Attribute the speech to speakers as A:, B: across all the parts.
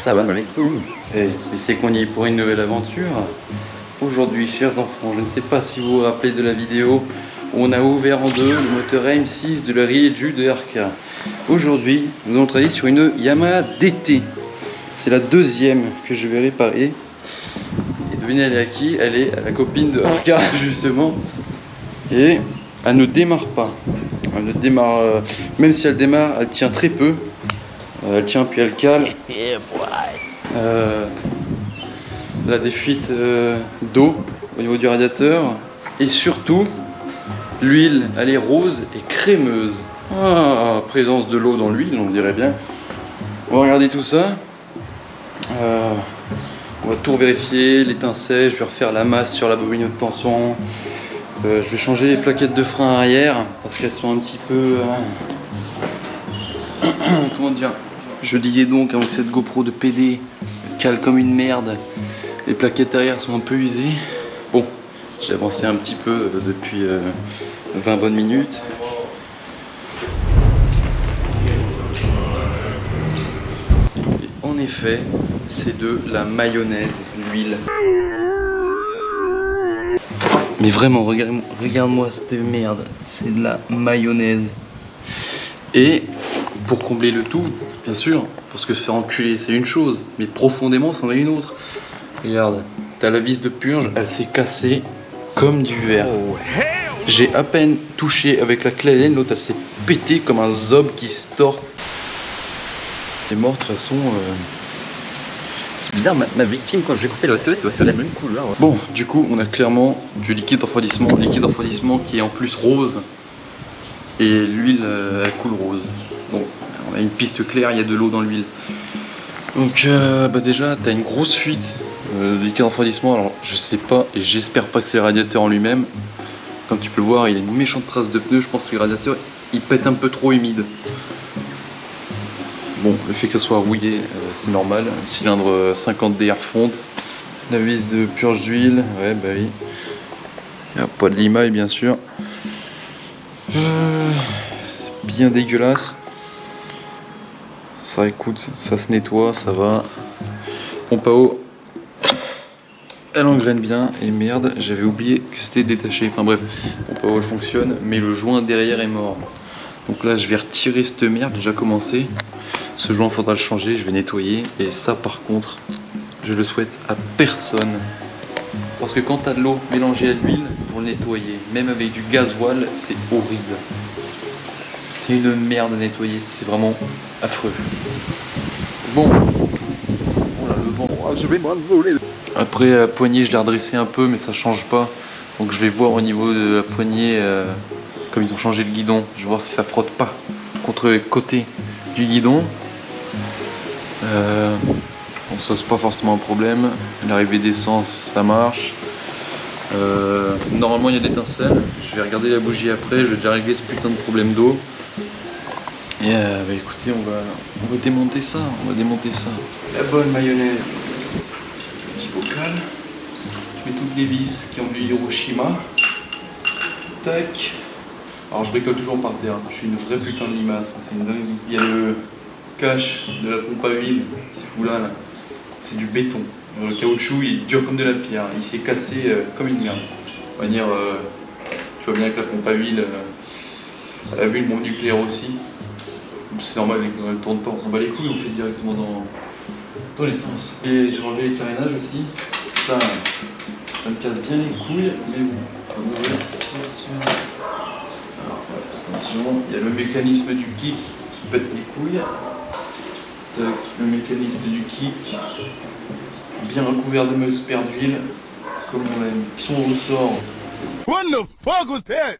A: ça va, mec.
B: Et c'est qu'on y est pour une nouvelle aventure. Aujourd'hui, chers enfants, je ne sais pas si vous vous rappelez de la vidéo où on a ouvert en deux le moteur M6 de la Rieju de RK. Aujourd'hui, nous allons travailler sur une Yamaha DT. C'est la deuxième que je vais réparer. Et devinez, elle est à qui? Elle est à la copine de RK, justement. Et elle ne démarre pas. Elle ne démarre, même si elle démarre, elle tient très peu. Elle tient puis elle cale. Elle a des fuites d'eau au niveau du radiateur. Et surtout, l'huile, elle est rose et crémeuse. Ah, présence de l'eau dans l'huile, on dirait bien. On va regarder tout ça. On va tout vérifier, l'étincelle, je vais refaire la masse sur la bobine haute tension. Je vais changer les plaquettes de frein arrière parce qu'elles sont un petit peu... comment dire? Je disais donc avec cette GoPro de PD cale comme une merde. Les plaquettes arrière sont un peu usées. Bon, j'ai avancé un petit peu depuis 20 bonnes minutes. Et en effet, c'est de la mayonnaise, l'huile. Mais vraiment, regarde-moi cette merde, c'est de la mayonnaise. Et pour combler le tout, bien sûr, parce que se faire enculer c'est une chose, mais profondément c'en est une autre. Regarde, t'as la vis de purge, elle s'est cassée comme du verre. J'ai à peine touché avec la clé Allen, l'autre elle s'est pétée comme un zob qui se tord. Elle est morte de toute façon.
A: C'est bizarre, ma victime, quand j'ai coupé la tête, elle va faire la même couleur. Ouais.
B: Bon, du coup, on a clairement du liquide refroidissement qui est en plus rose. Et l'huile, elle coule rose. Bon, on a une piste claire, il y a de l'eau dans l'huile. Donc, bah déjà, tu as une grosse fuite de liquide refroidissement. Alors, je sais pas, et j'espère pas que c'est le radiateur en lui-même. Comme tu peux le voir, il a une méchante trace de pneu. Je pense que le radiateur, il pète un peu trop humide. Bon, le fait que ça soit rouillé, c'est normal. Cylindre 50D air fonte. La vis de purge d'huile, ouais, bah oui. Il n'y a pas de limaille, bien sûr. Bien dégueulasse. Ça écoute, ça se nettoie, ça va. Pompe à eau, elle engraine bien. Et merde, j'avais oublié que c'était détaché. Enfin bref, pompe à eau elle fonctionne, mais le joint derrière est mort. Donc là, je vais retirer cette merde, déjà commencé. Ce joint, faudra le changer, je vais nettoyer. Et ça, par contre, je le souhaite à personne. Parce que quand tu as de l'eau mélangée à l'huile, pour le nettoyer, même avec du gasoil, c'est horrible. C'est une merde à nettoyer, c'est vraiment affreux. Bon, oh là, le vent.
A: Je vais m'envoler.
B: Après, la poignée, je l'ai redressée un peu, mais ça change pas. Donc je vais voir au niveau de la poignée, comme ils ont changé le guidon, je vais voir si ça frotte pas contre les côtés du guidon. Bon, ça c'est pas forcément un problème. L'arrivée d'essence, ça marche. Normalement il y a l'étincelle. Je vais regarder la bougie après. Je vais déjà régler ce putain de problème d'eau. Et bah écoutez, on va démonter ça. La bonne mayonnaise. Petit bocal. Je mets toutes les vis qui ont du Hiroshima. Tac. Alors je bricole toujours par terre. Je suis une vraie putain de limace. C'est une dingue. Il y a le cache de la pompe à huile qui se fout là. C'est du béton. Le caoutchouc il est dur comme de la pierre. Il s'est cassé comme une merde. De manière, je vois bien que la pompe à huile, elle a vu une bombe nucléaire aussi. C'est normal, elle ne tourne pas, on s'en bat les couilles, on fait directement dans l'essence. Et j'ai enlevé les carénages aussi. Ça me casse bien les couilles, mais bon, ça devrait sortir. Alors voilà, attention, il y a le mécanisme du kick qui pète les couilles. Tac, le mécanisme du kick, bien recouvert de mousse d'huile, comme on l'aime. Son ressort.
C: What the fuck was that?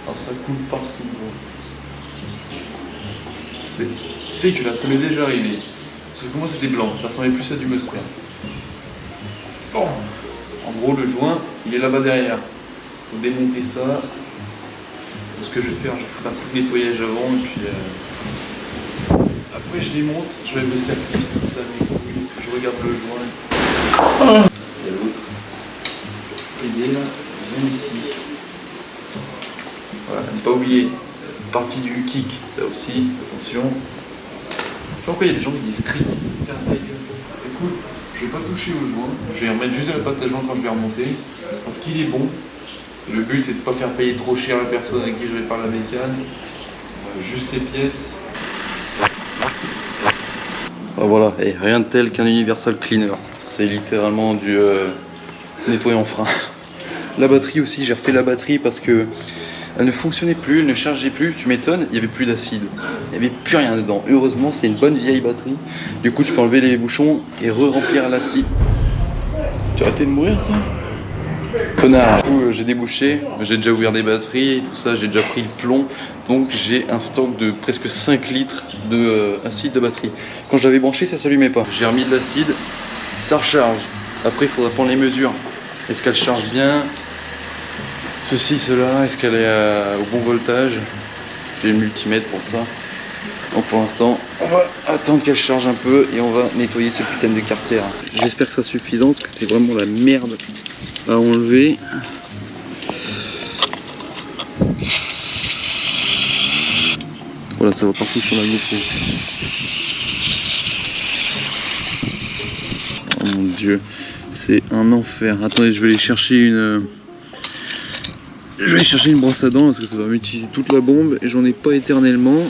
B: Alors ça coule partout. C'est dégueulasse, ça m'est déjà arrivé. Parce que pour moi c'était blanc, ça ressemblait plus à du mousse. Bon, en gros le joint, il est là-bas derrière. Il faut démonter ça. Donc, ce que je vais faire, je vais foutre un coup de nettoyage avant et puis après je démonte, je vais me servir tout ça mes couilles, je regarde le joint. Il y a l'autre. PD là, viens ici. Voilà, ne pas oublier, partie du kick, ça aussi, attention. pourquoi il y a des gens qui disent cri. Écoute, je vais pas toucher au joint, je vais remettre juste de la pâte à joint quand je vais remonter, parce qu'il est bon. Le but c'est de pas faire payer trop cher la personne avec qui je vais faire la mécane. Juste les pièces. Ah, voilà, et rien de tel qu'un universal cleaner. C'est littéralement du nettoyant frein. La batterie aussi, j'ai refait la batterie parce que elle ne fonctionnait plus, elle ne chargeait plus, tu m'étonnes, il n'y avait plus d'acide. Il n'y avait plus rien dedans. Heureusement, c'est une bonne vieille batterie. Du coup, tu peux enlever les bouchons et re-remplir l'acide. Tu as arrêté de mourir, toi? Connard. Du coup, j'ai débouché, j'ai déjà ouvert des batteries, tout ça, j'ai déjà pris le plomb. Donc, j'ai un stock de presque 5 litres d'acide de batterie. Quand je l'avais branché, ça s'allumait pas. J'ai remis de l'acide, ça recharge. Après, il faudra prendre les mesures. Est-ce qu'elle charge bien? Ceci, cela, est-ce qu'elle est au bon voltage? J'ai le multimètre pour ça. Donc pour l'instant, on va attendre qu'elle charge un peu et on va nettoyer ce putain de carter. J'espère que ça sera suffisant parce que c'était vraiment la merde à enlever. Voilà, ça va partout sur la GoPro. Oh mon dieu, c'est un enfer. Attendez, je vais aller chercher une... Je vais aller chercher une brosse à dents parce que ça va m'utiliser toute la bombe et j'en ai pas éternellement.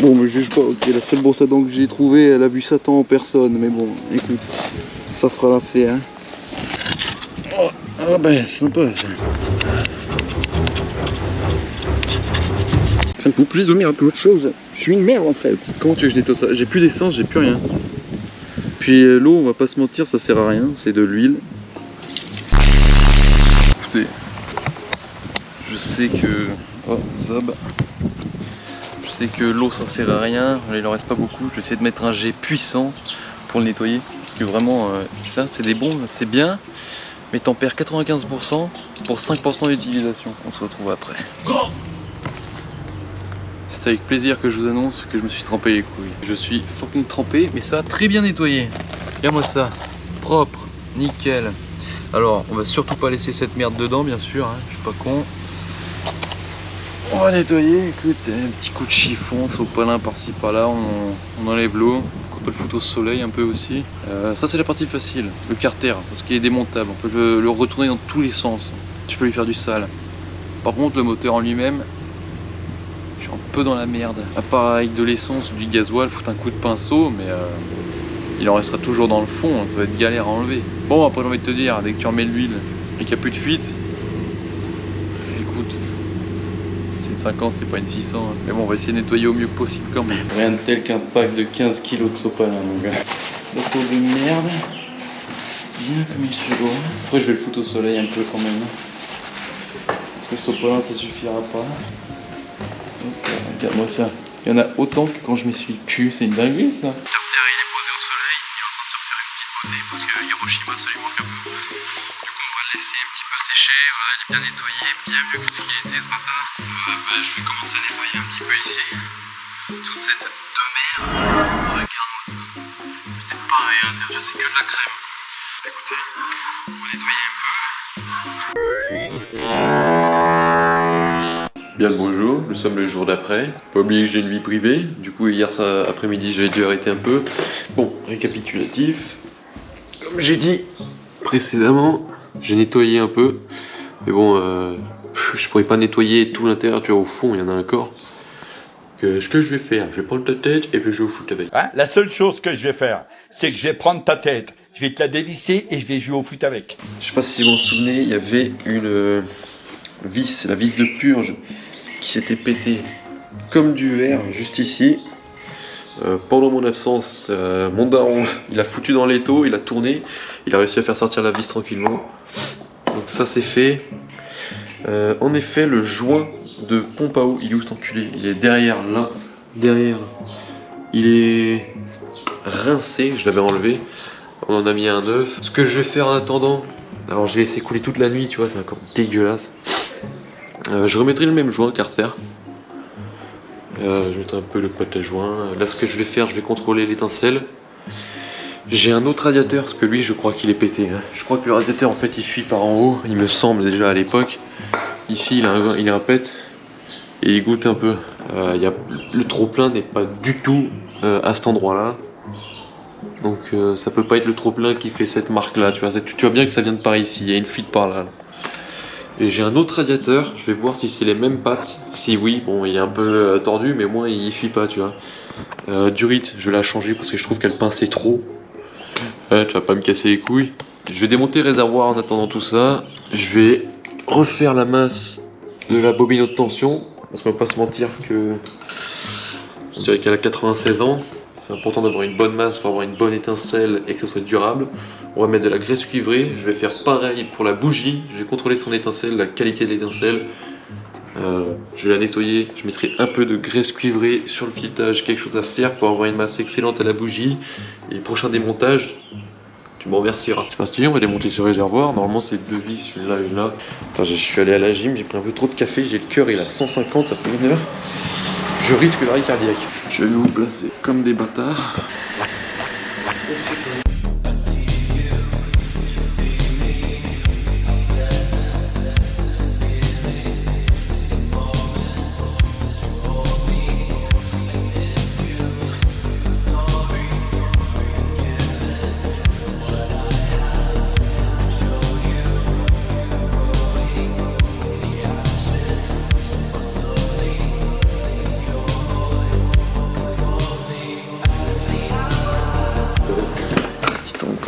B: Bon, mais je juge pas, ok, la seule brosse à dents que j'ai trouvée, elle a vu Satan en personne, mais bon, écoute, ça fera l'affaire. Hein. Oh, ah ben, c'est sympa ça. Ça me fout plus de merde qu'autre chose. Je suis une merde en fait. Comment tu veux que je nettoie ça? J'ai plus d'essence, j'ai plus rien. Puis l'eau, on va pas se mentir, ça sert à rien, c'est de l'huile. Écoutez. Je sais que... Oh, Zab. Je sais que l'eau ça sert à rien, il en reste pas beaucoup. Je vais essayer de mettre un jet puissant pour le nettoyer. Parce que vraiment, ça c'est des bombes, c'est bien. Mais t'en perds 95% pour 5% d'utilisation. On se retrouve après. C'est avec plaisir que je vous annonce que je me suis trempé les couilles. Je suis fucking trempé, mais ça a très bien nettoyé. Regarde-moi ça, propre, nickel. Alors, on va surtout pas laisser cette merde dedans, bien sûr, hein. Je suis pas con. On va nettoyer, écoute, un petit coup de chiffon, sopalin par-ci par-là, on enlève l'eau, on peut le foutre au soleil un peu aussi. Ça c'est la partie facile, le carter, parce qu'il est démontable, on peut le retourner dans tous les sens, tu peux lui faire du sale. Par contre le moteur en lui-même, je suis un peu dans la merde. À part avec de l'essence ou du gasoil, foutre un coup de pinceau, mais il en restera toujours dans le fond, ça va être galère à enlever. Bon, après j'ai envie de te dire, dès que tu remets de l'huile et qu'il n'y a plus de fuite, écoute, c'est une 50, c'est pas une 600. Hein. Mais bon, on va essayer de nettoyer au mieux possible quand même. Rien de tel qu'un pack de 15 kg de sopalin, mon gars. Ça peau de merde. Bien comme il se doit. Après, je vais le foutre au soleil un peu quand même. Parce que le sopalin, ça suffira pas. Donc, regarde-moi ça. Il y en a autant que quand je m'essuie le cul. C'est une dinguerie, ça. Le carter, il est posé au soleil. Il est en train de se refaire une petite beauté. Parce que Hiroshima, ça lui manque un peu. Du coup, on va le laisser un petit peu sécher. Voilà, il est bien nettoyé. Bien mieux que ce qu'il était, ce bâtard. Je vais commencer à nettoyer un petit peu ici. Toute cette de merde. Regarde-moi ça. C'était pareil à l'intérieur, c'est que de la crème. Écoutez, on va nettoyer un peu. Bien le bonjour, nous sommes le jour d'après. Pas oublier que j'ai une vie privée. Du coup, hier après-midi, j'avais dû arrêter un peu. Bon, récapitulatif. Comme j'ai dit précédemment, j'ai nettoyé un peu. Mais bon, je pourrais pas nettoyer tout l'intérieur, tu vois, au fond, il y en a un corps. Ce que je vais faire, je vais prendre ta tête et puis je vais au foot avec.
D: Hein? La seule chose que je vais faire, c'est que je vais prendre ta tête, je vais te la dévisser et je vais jouer au foot avec.
B: Je sais pas si vous vous souvenez, il y avait une vis, la vis de purge, qui s'était pétée comme du verre, juste ici. Pendant mon absence, mon daron, il a foutu dans l'étau, il a tourné, il a réussi à faire sortir la vis tranquillement. Donc ça c'est fait. En effet, le joint de pompe à eau, il est où cet enculé? Il est derrière, là, derrière. Il est rincé, je l'avais enlevé. On en a mis un neuf. Ce que je vais faire en attendant, alors je vais laisser couler toute la nuit, tu vois, c'est encore dégueulasse. Je remettrai le même joint carter. Je mettrai un peu le pâte à joint. Là, ce que je vais faire, je vais contrôler l'étincelle. J'ai un autre radiateur, parce que lui, je crois qu'il est pété. Hein. Je crois que le radiateur, en fait, il fuit par en haut, il me semble déjà à l'époque. Ici, il a un pet. et il goûte un peu. Le trop-plein n'est pas du tout à cet endroit-là. Donc ça peut pas être le trop-plein qui fait cette marque-là. Tu vois bien que ça vient de par ici, il y a une fuite par là. Et j'ai un autre radiateur, je vais voir si c'est les mêmes pattes. Si oui, bon, il est un peu tordu, mais au moins il fuit pas, tu vois. Durite, je vais la changer parce que je trouve qu'elle pinçait trop. Ouais, tu vas pas me casser les couilles. Je vais démonter le réservoir en attendant tout ça. Je vais refaire la masse de la bobine haute tension. Parce qu'on va pas se mentir que... On dirait qu'elle a 96 ans. C'est important d'avoir une bonne masse pour avoir une bonne étincelle et que ça soit durable. On va mettre de la graisse cuivrée. Je vais faire pareil pour la bougie. Je vais contrôler son étincelle, la qualité de l'étincelle. Je vais la nettoyer. Je mettrai un peu de graisse cuivrée sur le filetage. Quelque chose à faire pour avoir une masse excellente à la bougie. Et le prochain démontage, tu me remercieras. C'est pas stylé, on va démonter ce réservoir. Normalement, c'est 2 vis, une là, une là. Attends, je suis allé à la gym, j'ai pris un peu trop de café. J'ai le cœur, il est à 150, ça fait 1 heure. Je risque l'arrêt cardiaque. Je vais nous placer comme des bâtards.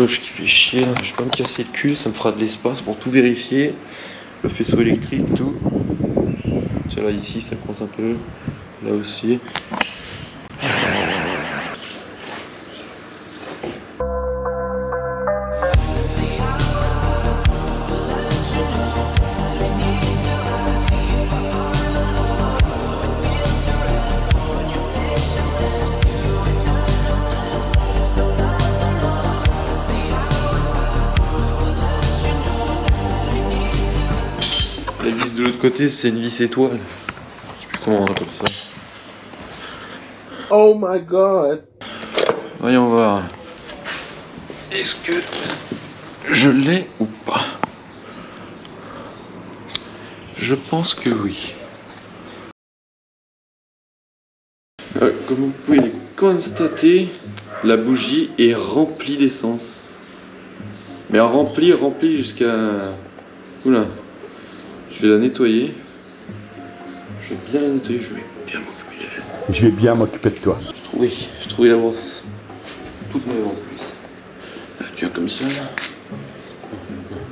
B: Qui fait chier là, je vais pas me casser le cul, ça me fera de l'espace pour tout vérifier, le faisceau électrique, tout. Tiens là ici ça coince un peu, là aussi. La vis de l'autre côté, c'est une vis étoile. Je sais plus comment on appelle ça.
C: Oh my god.
B: Voyons voir. Est-ce que je l'ai ou pas? Je pense que oui. Comme vous pouvez le constater, la bougie est remplie d'essence. Mais remplie jusqu'à... Oula. Je vais la nettoyer. Je vais bien la nettoyer, je vais bien m'occuper d'elle.
D: Je vais bien m'occuper de toi.
B: J'ai trouvé la brosse. Toute neuve en plus. Là, tu vois comme ça.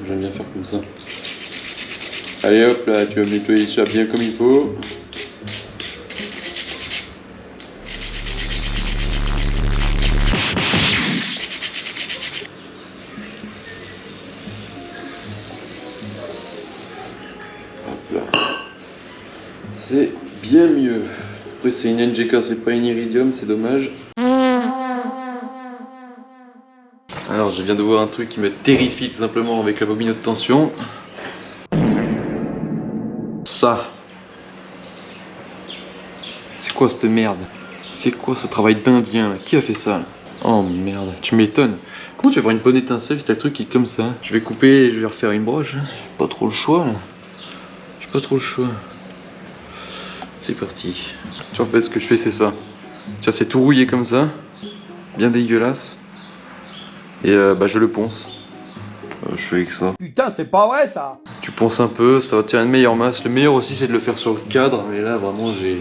B: J'aime bien faire comme ça. Allez hop là, tu vas me nettoyer ça bien comme il faut. C'est bien mieux. Après c'est une NGK, c'est pas une Iridium, c'est dommage. Alors je viens de voir un truc qui me terrifie tout simplement avec la bobine haute tension. Ça. C'est quoi cette merde? C'est quoi ce travail d'indien là? Qui a fait ça là? Oh merde, tu m'étonnes. Comment tu vas avoir une bonne étincelle si t'as le truc qui est comme ça? Je vais couper et je vais refaire une broche. J'ai pas trop le choix là. J'ai pas trop le choix. C'est parti. Tu vois, en fait ce que je fais c'est ça. Tu vois, c'est tout rouillé comme ça. Bien dégueulasse. Et je le ponce. Je fais avec ça.
D: Putain, c'est pas vrai ça.
B: Tu ponces un peu, ça va te faire une meilleure masse. Le meilleur aussi c'est de le faire sur le cadre. Mais là vraiment j'ai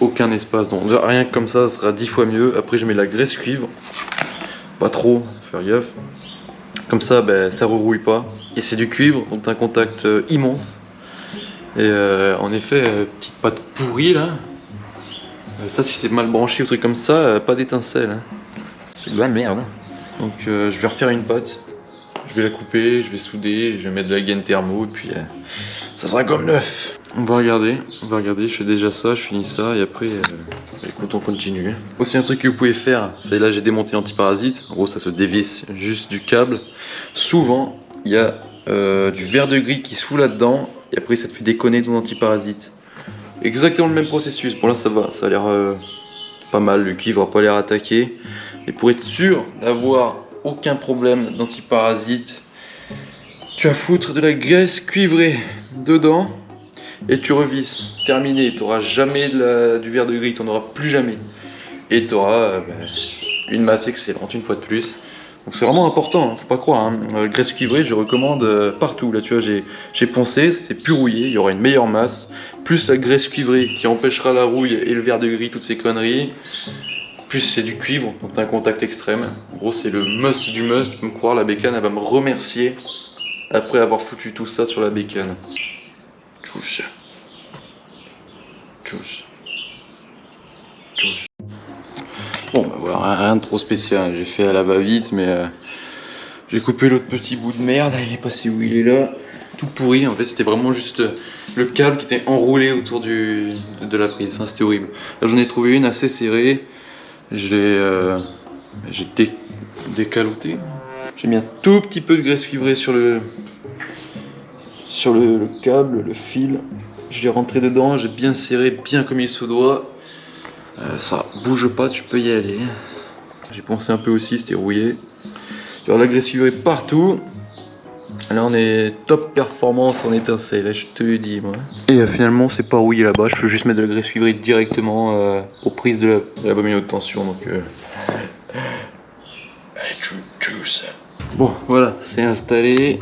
B: aucun espace. Donc rien que comme ça sera 10 fois mieux. Après je mets de la graisse cuivre. Pas trop, faire gaffe. Comme ça ça rerouille pas. Et c'est du cuivre, donc t'as un contact immense. Et en effet, petite pâte pourrie là. Ça si c'est mal branché ou truc comme ça, pas d'étincelle. Hein.
A: C'est de la merde.
B: Donc je vais refaire une pâte. Je vais la couper, je vais souder, je vais mettre de la gaine thermo et puis ça sera comme neuf. On va regarder, je fais déjà ça, je finis ça et après écoute on continue. Aussi un truc que vous pouvez faire, c'est là j'ai démonté l'antiparasite, en gros ça se dévisse juste du câble. Souvent il y a du verre de gris qui se fout là-dedans et après ça te fait déconner ton antiparasite. Exactement le même processus, bon là ça va, ça a l'air pas mal, le cuivre a pas l'air attaqué. Et pour être sûr d'avoir aucun problème d'antiparasite, tu vas foutre de la graisse cuivrée dedans et tu revisses, terminé, tu n'auras jamais du verre de gris, tu n'en auras plus jamais. Et tu auras une masse excellente, une fois de plus. Donc c'est vraiment important, hein, faut pas croire. Hein. Graisse cuivrée, je recommande partout. Là, tu vois, j'ai poncé, c'est plus rouillé, il y aura une meilleure masse. Plus la graisse cuivrée qui empêchera la rouille et le verre de gris, toutes ces conneries. Plus c'est du cuivre, donc t'as un contact extrême. En gros, c'est le must du must. Tu peux me croire, la bécane, elle va me remercier après avoir foutu tout ça sur la bécane. Tchouch. Tchouch. Tchouch. Bon, bah voilà, rien de trop spécial. J'ai fait à la va-vite, mais j'ai coupé l'autre petit bout de merde. Il est passé où il est là. Tout pourri. En fait, c'était vraiment juste le câble qui était enroulé autour de la prise. Enfin, c'était horrible. Là, j'en ai trouvé une assez serrée. J'ai décaloté. J'ai mis un tout petit peu de graisse cuivrée sur le câble, le fil. Je l'ai rentré dedans, j'ai bien serré, bien comme il se doit. Ça bouge pas, tu peux y aller. J'ai pensé un peu aussi, c'était rouillé. Il y aura de la graisse cuivrée partout. Là on est top performance en étincelle, là, je te le dis moi. Et finalement c'est pas rouillé là-bas, je peux juste mettre de la graisse cuivrée directement aux prises de la bobine haute tension. Donc bon voilà, c'est installé.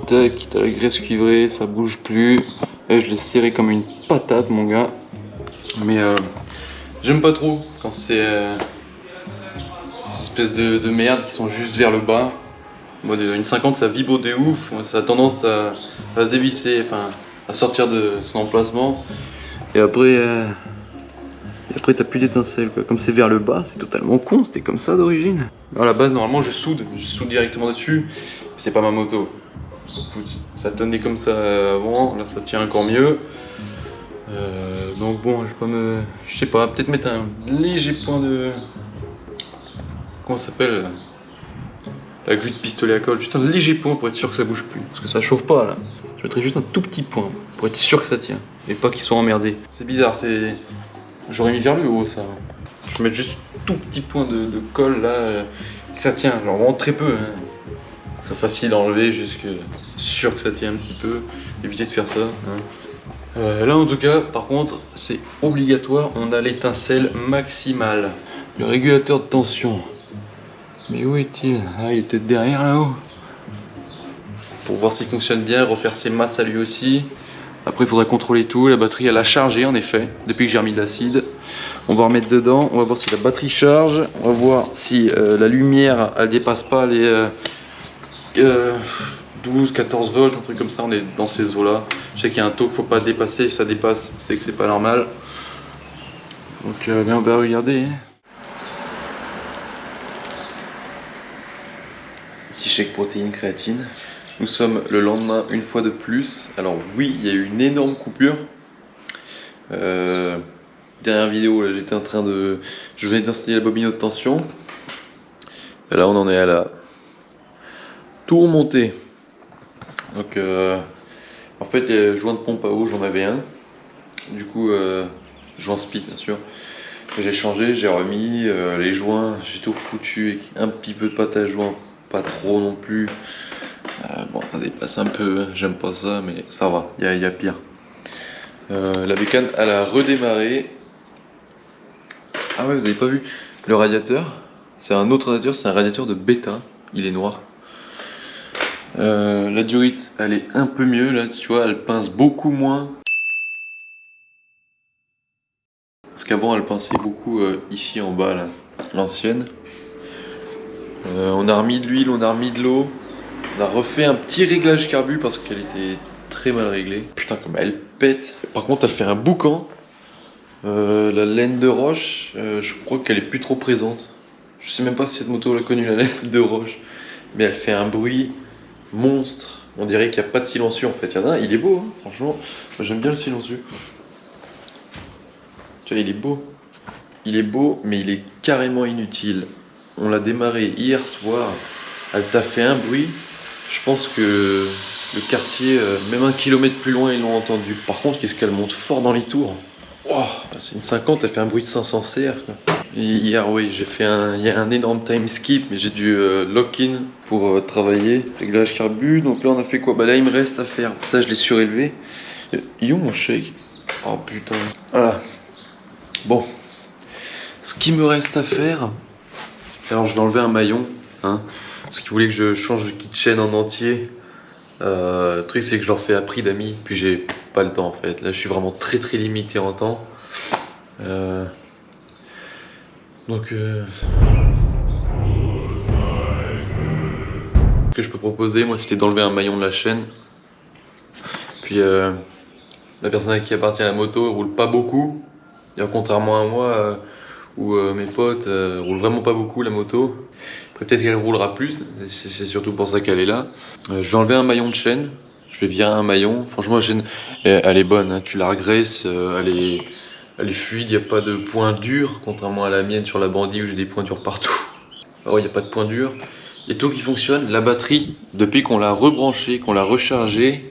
B: Tac, t'as la graisse cuivrée, ça bouge plus. Là, je l'ai serré comme une patate mon gars. Mais j'aime pas trop quand c'est ces espèces de merde qui sont juste vers le bas. Moi, une 50 ça vibre de ouf, ça a tendance à se dévisser, enfin à sortir de son emplacement. Et après t'as plus d'étincelles quoi. Comme c'est vers le bas, c'est totalement con, c'était comme ça d'origine. À la base normalement je soude directement dessus, c'est pas ma moto. Écoute, ça tenait comme ça avant, là ça tient encore mieux. Donc bon, je sais pas, peut-être mettre un léger point de... Comment ça s'appelle la grue de pistolet à colle, juste un léger point pour être sûr que ça bouge plus. Parce que ça chauffe pas là. Je mettrais juste un tout petit point pour être sûr que ça tient. Et pas qu'il soit emmerdé. C'est bizarre, j'aurais mis vers le haut ça. Je vais mettre juste un tout petit point de colle là, que ça tient, genre vraiment très peu. Hein. Que ce soit facile à enlever, juste que sûr que ça tient un petit peu. Éviter de faire ça. Hein. Là en tout cas, par contre, c'est obligatoire, on a l'étincelle maximale. Le régulateur de tension. Mais où est-il? Ah, il est peut-être derrière là-haut. Pour voir s'il fonctionne bien, refaire ses masses à lui aussi. Après, il faudra contrôler tout. La batterie, elle a chargé en effet, depuis que j'ai remis de l'acide. On va remettre dedans, on va voir si la batterie charge. On va voir si la lumière, elle dépasse pas les 12, 14 volts, un truc comme ça. On est dans ces eaux-là. Je sais qu'il y a un taux qu'il ne faut pas dépasser. Si ça dépasse, c'est que c'est pas normal. Donc, on va regarder. Petit chèque protéines créatine. Nous sommes le lendemain une fois de plus. Alors oui, il y a eu une énorme coupure. Dernière vidéo, là j'étais en train de... Je venais d'installer la bobine haute tension. Et là on en est à la... Tout remonté. Donc en fait les joints de pompe à eau, j'en avais un. Du coup, joint speed bien sûr. J'ai changé, j'ai remis les joints, j'ai tout foutu avec un petit peu de pâte à joint. Pas trop non plus. Bon, ça dépasse un peu, j'aime pas ça, mais ça va, il y a pire. La bécane, elle a redémarré. Ah ouais, vous avez pas vu le radiateur? C'est un autre radiateur, c'est un radiateur de bêta. Il est noir. La durite, elle est un peu mieux là, tu vois, elle pince beaucoup moins. Parce qu'avant, elle pinçait beaucoup ici en bas, là, l'ancienne. On a remis de l'huile, on a remis de l'eau. On a refait un petit réglage carbu parce qu'elle était très mal réglée. Putain, comme elle pète. Par contre, elle fait un boucan. La laine de roche, je crois qu'elle est plus trop présente. Je sais même pas si cette moto l'a connue, la laine de roche. Mais elle fait un bruit monstre. On dirait qu'il n'y a pas de silencieux en fait. Il y en a un, il est beau, hein, franchement. Moi, j'aime bien le silencieux. Tu vois, il est beau. Il est beau, mais il est carrément inutile. On l'a démarré hier soir. Elle t'a fait un bruit. Je pense que le quartier, même 1 kilomètre plus loin, ils l'ont entendu. Par contre, qu'est-ce qu'elle monte fort dans les tours. Oh, c'est une 50, elle fait un bruit de 500 CR. Quoi. Et hier, oui, il y a un énorme time skip, mais j'ai dû lock-in pour travailler. Réglage carbu, donc là on a fait quoi? Bah là il me reste à faire, ça je l'ai surélevé. Il est où mon shake? Oh putain. Voilà. Bon. Ce qui me reste à faire. Alors je vais enlever un maillon. Hein, parce qu'il voulait que je change de kitchen en entier. Le truc c'est que je leur fais à prix d'amis. Puis j'ai pas le temps en fait. Là je suis vraiment très limité en temps. Donc ce que je peux proposer moi c'était d'enlever un maillon de la chaîne. Puis la personne à qui appartient la moto roule pas beaucoup. Et contrairement à moi où mes potes roulent vraiment pas beaucoup la moto. Après peut-être qu'elle roulera plus, c'est surtout pour ça qu'elle est là. Je vais enlever un maillon de chaîne. Je vais virer un maillon. Franchement la chaîne elle est bonne, hein. Tu la regresses, elle est fluide, il n'y a pas de point dur, contrairement à la mienne sur la bandit où j'ai des points durs partout. Alors il n'y a pas de point dur. Il y a tout qui fonctionne. La batterie, depuis qu'on l'a rebranchée, qu'on l'a rechargée,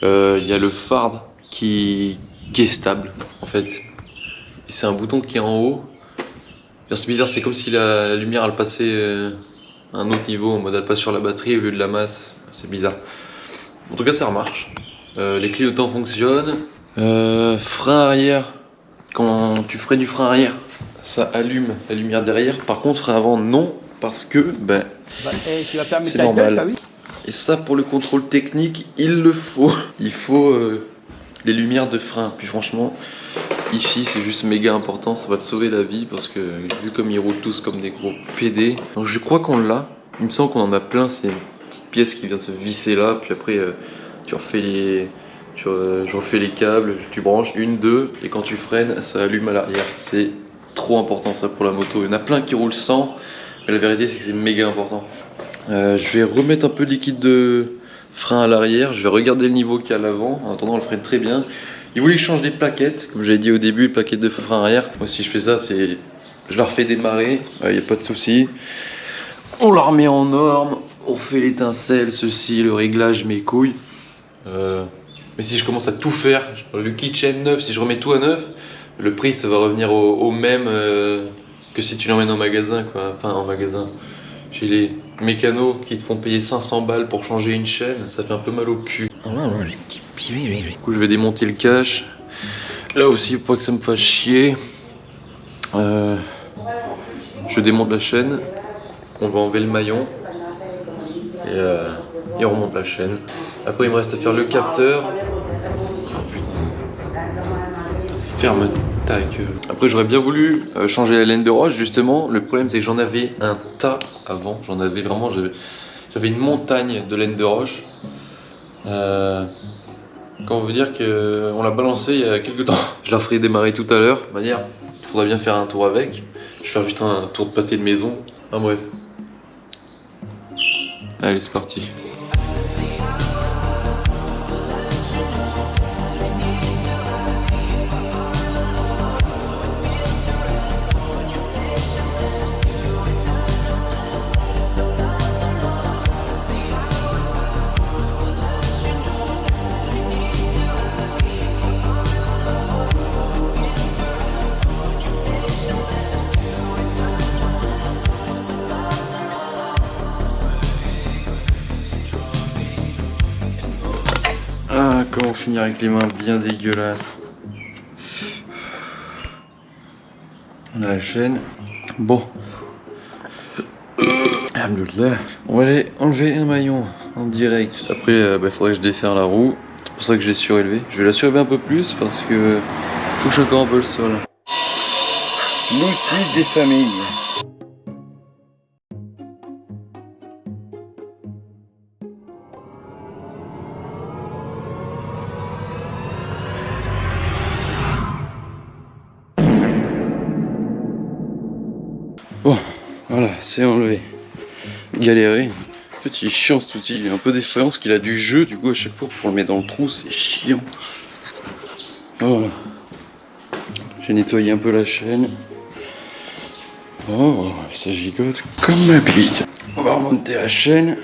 B: il y a le phare qui est stable en fait. Et c'est un bouton qui est en haut. C'est bizarre, c'est comme si la lumière elle passait à un autre niveau, en mode elle passe sur la batterie au lieu de la masse. C'est bizarre. En tout cas ça remarche. Les clignotants fonctionnent. Frein arrière. Quand tu freines du frein arrière, ça allume la lumière derrière. Par contre, frein avant, non, parce que
D: tu vas fermer
B: c'est
D: ta
B: normal.
D: gueule,
B: Et ça, pour le contrôle technique, il le faut. Il faut les lumières de frein. Puis franchement, ici, c'est juste méga important. Ça va te sauver la vie parce que vu comme ils roulent tous comme des gros PD. Donc je crois qu'on l'a. Il me semble qu'on en a plein. C'est une petite pièce qui vient de se visser là. Puis après, tu refais les... je refais les câbles, tu branches une, deux, et quand tu freines, ça allume à l'arrière. C'est trop important ça pour la moto. Il y en a plein qui roulent sans, mais la vérité c'est que c'est méga important. Je vais remettre un peu de liquide de frein à l'arrière. Je vais regarder le niveau qu'il y a à l'avant. En attendant, on le freine très bien. Il voulait que je change des plaquettes, comme j'avais dit au début, les plaquettes de frein arrière. Moi, si je fais ça, c'est je la refais démarrer. Il n'y a pas de souci. On la remet en norme. On fait l'étincelle, ceci, le réglage, mes couilles. Mais si je commence à tout faire, le kitchen neuf, si je remets tout à neuf, le prix ça va revenir au même que si tu l'emmènes au magasin, quoi. Enfin en magasin. Chez les mécanos qui te font payer 500 balles pour changer une chaîne, ça fait un peu mal au cul. Du coup je vais démonter le cache. Là aussi pour pas que ça me fasse chier. Je démonte la chaîne. On va enlever le maillon. Et on remonte la chaîne. Après il me reste à faire le capteur. Oh putain. Ferme ta gueule. Après j'aurais bien voulu changer la laine de roche justement. Le problème c'est que j'en avais un tas avant. J'en avais vraiment, j'avais une montagne de laine de roche. Quand on veut dire qu'on l'a balancé il y a quelques temps. Je la ferai démarrer tout à l'heure. De manière, il faudrait bien faire un tour avec. Je vais faire juste un tour de pâté de maison. Enfin bref. Allez c'est parti. Ah, comment finir avec les mains bien dégueulasses. On a la chaîne. Bon. On va aller enlever un maillon en direct. Après, il faudrait que je desserre la roue. C'est pour ça que je l'ai surélevé. Je vais la surélever un peu plus parce que touche encore un peu le sol. L'outil des familles. Bon, voilà, c'est enlevé. Galéré. Petit chiant cet outil, il est un peu défaillant parce qu'il a du jeu, du coup à chaque fois pour le mettre dans le trou, c'est chiant. Voilà. J'ai nettoyé un peu la chaîne. Oh, ça gigote comme ma bite. On va remonter la chaîne.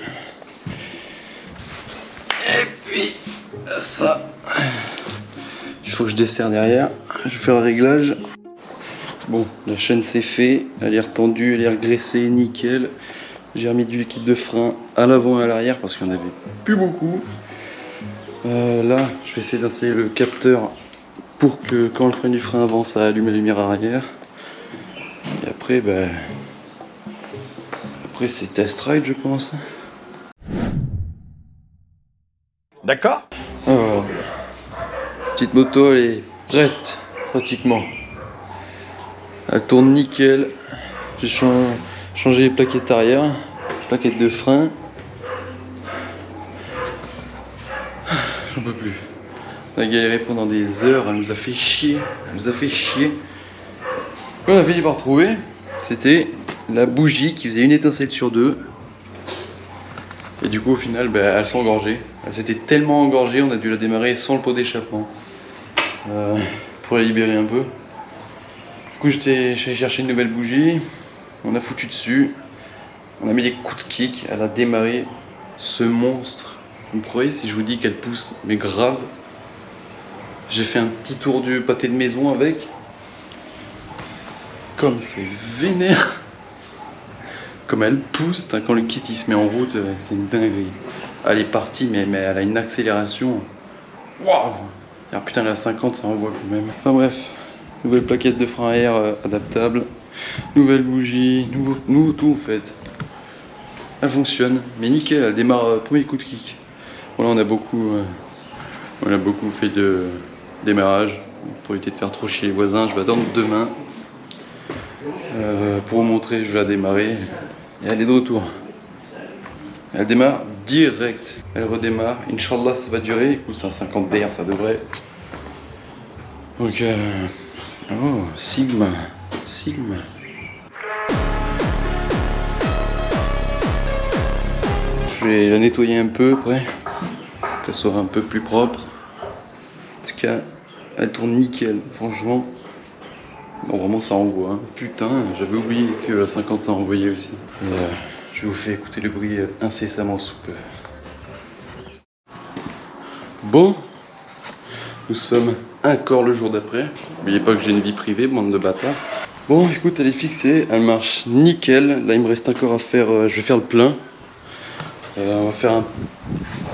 B: Et puis, ça. Il faut que je desserre derrière. Je vais faire le réglage. Bon, la chaîne c'est fait, elle a l'air tendue, elle a l'air graissée, nickel. J'ai remis du liquide de frein à l'avant et à l'arrière parce qu'il n'y en avait plus beaucoup. Là, je vais essayer d'installer le capteur pour que quand le frein du frein avance, ça allume la lumière arrière. Et après, après c'est test ride, je pense.
D: D'accord?
B: Alors, petite moto, elle est prête, pratiquement. Elle tourne nickel. J'ai changé les plaquettes arrière, plaquettes de frein. J'en peux plus. On a galéré pendant des heures, elle nous a fait chier. Elle nous a fait chier. On a fini par trouver. C'était la bougie qui faisait une étincelle sur deux. Et du coup, au final, elle s'engorgeait. Elle s'était tellement engorgée, on a dû la démarrer sans le pot d'échappement. Pour la libérer un peu. Du coup, j'allais chercher une nouvelle bougie. On a foutu dessus. On a mis des coups de kick. Elle a démarré ce monstre. Vous me croyez si je vous dis qu'elle pousse, mais grave. J'ai fait un petit tour du pâté de maison avec. Comme c'est vénère. Comme elle pousse, quand le kit il se met en route, c'est une dinguerie. Elle est partie, mais elle a une accélération. Waouh! Ah putain, la 50, ça envoie quand même. Enfin bref, nouvelle plaquette de frein à air adaptable. Nouvelle bougie, nouveau tout en fait. Elle fonctionne, mais nickel, elle démarre premier coup de kick. Voilà, on a beaucoup fait de démarrage pour éviter de faire trop chier les voisins. Je vais attendre demain pour vous montrer. Je vais la démarrer et elle est de retour. Elle démarre direct, elle redémarre. Inch'Allah, ça va durer. Écoute, c'est un 50 DR, ça devrait. Donc, oh, Sigma. Je vais la nettoyer un peu après, qu'elle soit un peu plus propre. En tout cas, elle tourne nickel, franchement. Bon, vraiment, ça envoie. Hein. Putain, j'avais oublié que la 50 ça envoyait aussi. Et, je vous fais écouter le bruit incessamment sous peu. Bon, nous sommes encore le jour d'après. N'oubliez pas que j'ai une vie privée, bande de bâtards. Bon, écoute, elle est fixée, elle marche nickel. Là, il me reste encore à faire, je vais faire le plein. On va faire un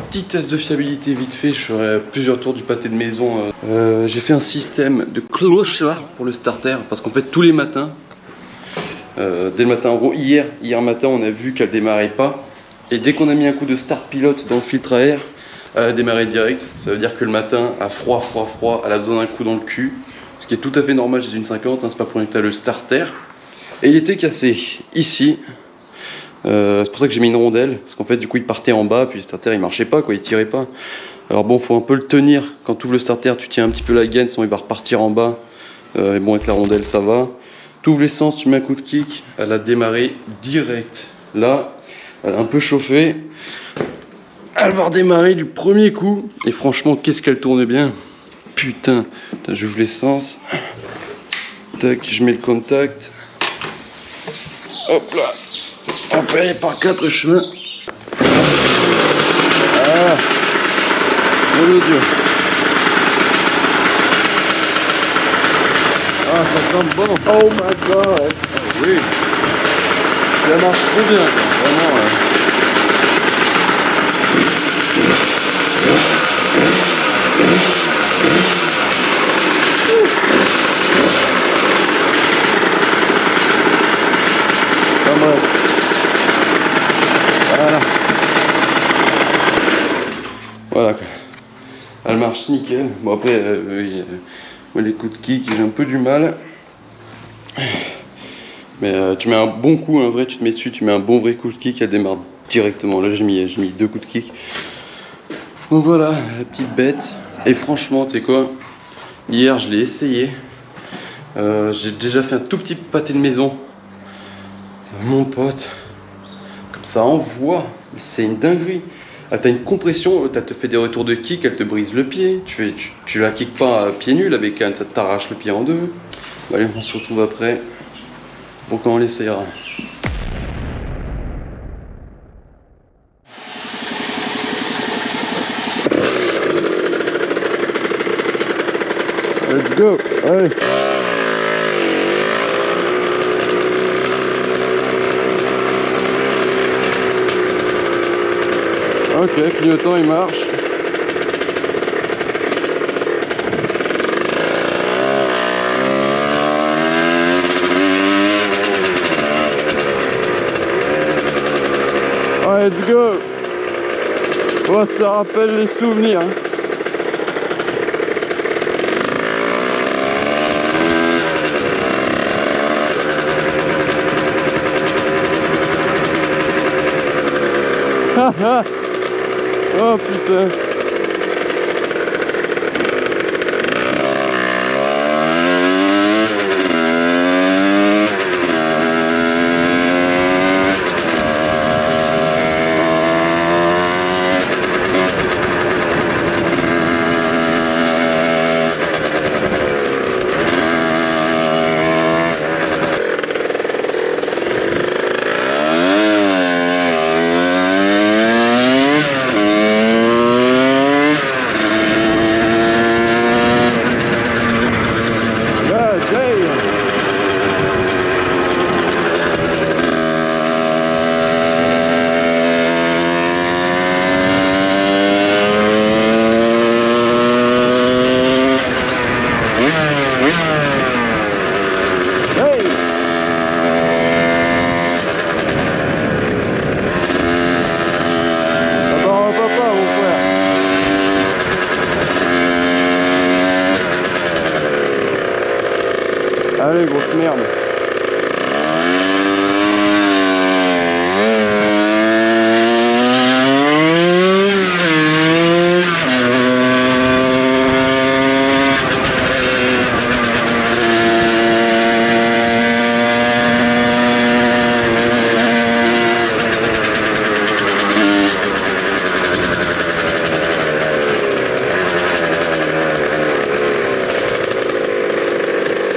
B: petit test de fiabilité vite fait. Je ferai plusieurs tours du pâté de maison. J'ai fait un système de cloche là pour le starter parce qu'en fait tous les matins, dès le matin, en gros hier matin, on a vu qu'elle démarrait pas. Et dès qu'on a mis un coup de start pilote dans le filtre à air, elle a démarré direct. Ça veut dire que le matin, à froid, elle a besoin d'un coup dans le cul. Ce qui est tout à fait normal chez une 50, hein, c'est pas pour rien que tu as le starter. Et il était cassé ici. C'est pour ça que j'ai mis une rondelle, parce qu'en fait du coup il partait en bas, puis le starter il marchait pas, quoi, il tirait pas. Alors bon, faut un peu le tenir, quand tu ouvres le starter tu tiens un petit peu la gaine, sinon il va repartir en bas. Et bon, avec la rondelle ça va. Tu ouvres l'essence, tu mets un coup de kick, elle a démarré direct. Là, elle a un peu chauffé, elle va redémarrer du premier coup, et franchement qu'est-ce qu'elle tourne bien. Putain, j'ouvre l'essence, tac, je mets le contact, hop là. On peut aller par 4 chemins. Ah, mon Dieu. Ah, ça sent bon. Oh my god. Ah, oui. Ça marche trop bien, quoi. Vraiment. Ah, bref. Voilà quoi. Elle marche nickel. Bon après, moi, les coups de kick, j'ai un peu du mal. Mais tu mets un bon coup, un vrai, tu te mets dessus, tu mets un bon vrai coup de kick, elle démarre directement. Là j'ai mis 2 coups de kick. Donc voilà, la petite bête. Et franchement, tu sais quoi, hier je l'ai essayé. J'ai déjà fait un tout petit pâté de maison. Mon pote, comme ça envoie, c'est une dinguerie. Ah, t'as une compression, t'as te fait des retours de kick, elle te brise le pied. Tu la kicks pas à pieds nus, la bécane, ça t'arrache le pied en deux. Bon, allez, on se retrouve après pour quand on l'essayera. Let's go, allez. Ok, clignotant il marche. Let's go. Oh, ça rappelle les souvenirs. Oh putain. Allez, grosse merde.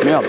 B: Merde.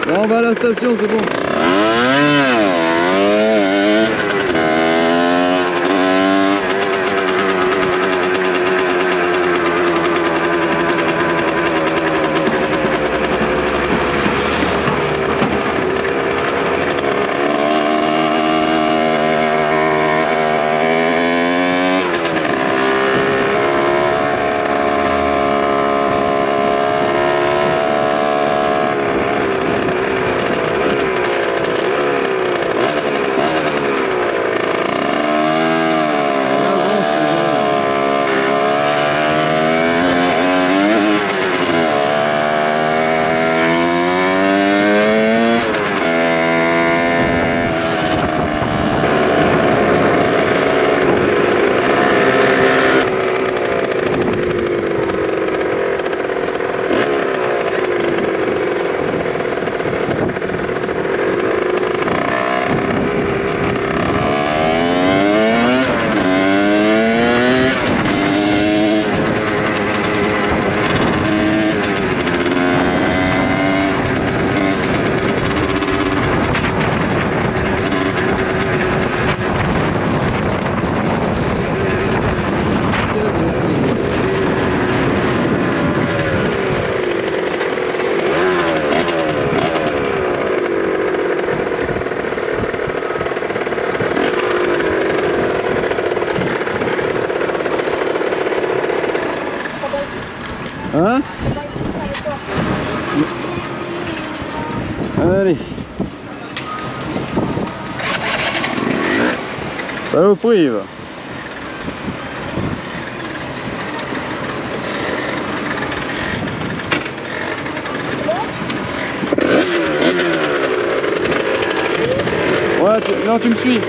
B: Bon, on va à la station, c'est bon. Hein? Allez. Saloperie, va. Ouais, non, tu me suis.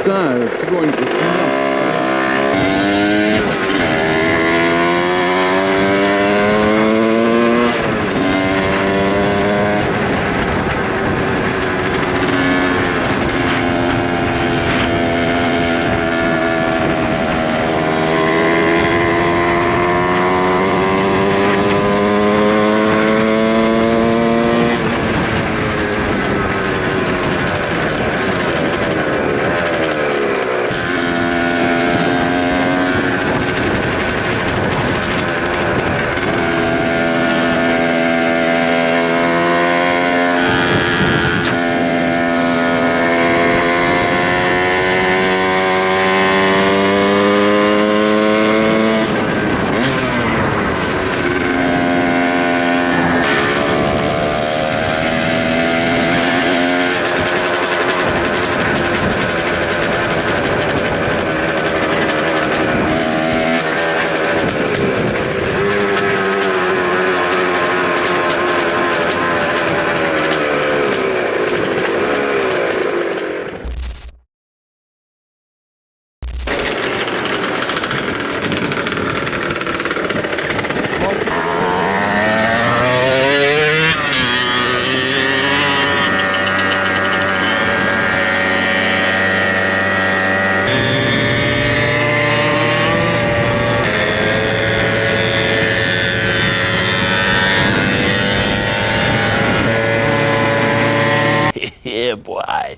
B: Putain, toujours une question.
A: Yeah, boy.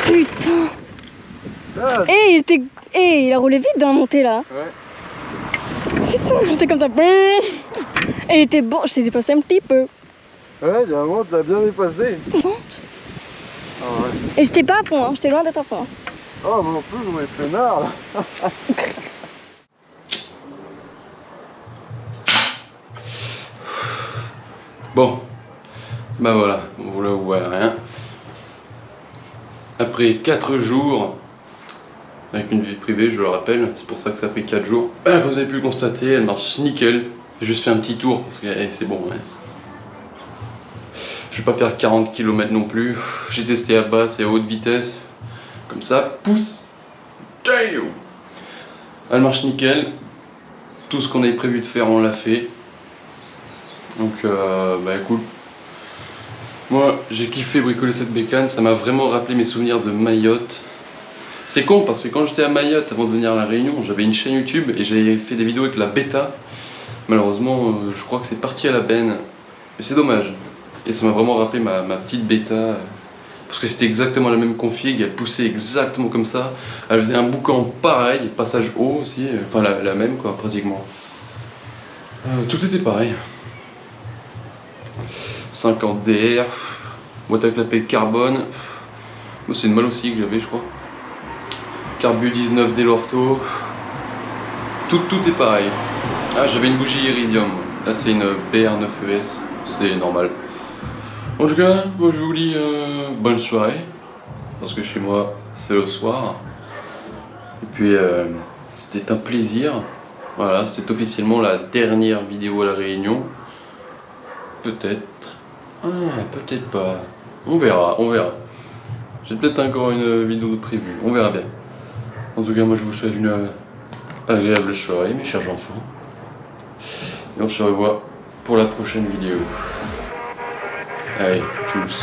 E: Putain. Il a roulé vite dans la montée là.
B: Ouais.
E: Putain, j'étais comme ça. Et il était bon, je t'ai dépassé un petit peu.
B: Ouais, il y a un moment, tu l'as bien dépassé. Ah ouais.
E: Et j'étais pas à fond, hein. J'étais loin d'être à fond.
B: Oh, moi non plus, on est peinard là. Bah voilà, là vous voyez rien. Après 4 jours, avec une vie privée, je le rappelle, c'est pour ça que ça fait 4 jours. Comme vous avez pu le constater, elle marche nickel. J'ai juste fait un petit tour, parce que c'est bon. Ouais. Je vais pas faire 40 km non plus. J'ai testé à basse et à haute vitesse. Comme ça, pousse. Damn. Elle marche nickel. Tout ce qu'on avait prévu de faire, on l'a fait. Donc, bah écoute. Moi, j'ai kiffé bricoler cette bécane. Ça m'a vraiment rappelé mes souvenirs de Mayotte. C'est con parce que quand j'étais à Mayotte, avant de venir à La Réunion, j'avais une chaîne YouTube et j'avais fait des vidéos avec la bêta. Malheureusement, je crois que c'est parti à la benne. Mais c'est dommage. Et ça m'a vraiment rappelé ma petite bêta. Parce que c'était exactement la même config, elle poussait exactement comme ça. Elle faisait un boucan pareil, passage haut aussi, enfin la même quoi, pratiquement. Tout était pareil. 50 DR, boîte à clapet carbone. C'est une malle aussi que j'avais, je crois. Carbu 19 Delorto. Tout est pareil. Ah, j'avais une bougie iridium. Là, c'est une BR9ES. C'est normal. En tout cas, moi je vous dis bonne soirée, parce que chez moi c'est le soir. Et puis c'était un plaisir. Voilà, c'est officiellement la dernière vidéo à La Réunion. Peut-être. Ah, peut-être pas. On verra, on verra. J'ai peut-être encore une vidéo prévue, on verra bien. En tout cas, moi je vous souhaite une agréable soirée, mes chers enfants. Et on se revoit pour la prochaine vidéo. Allez, tchuss.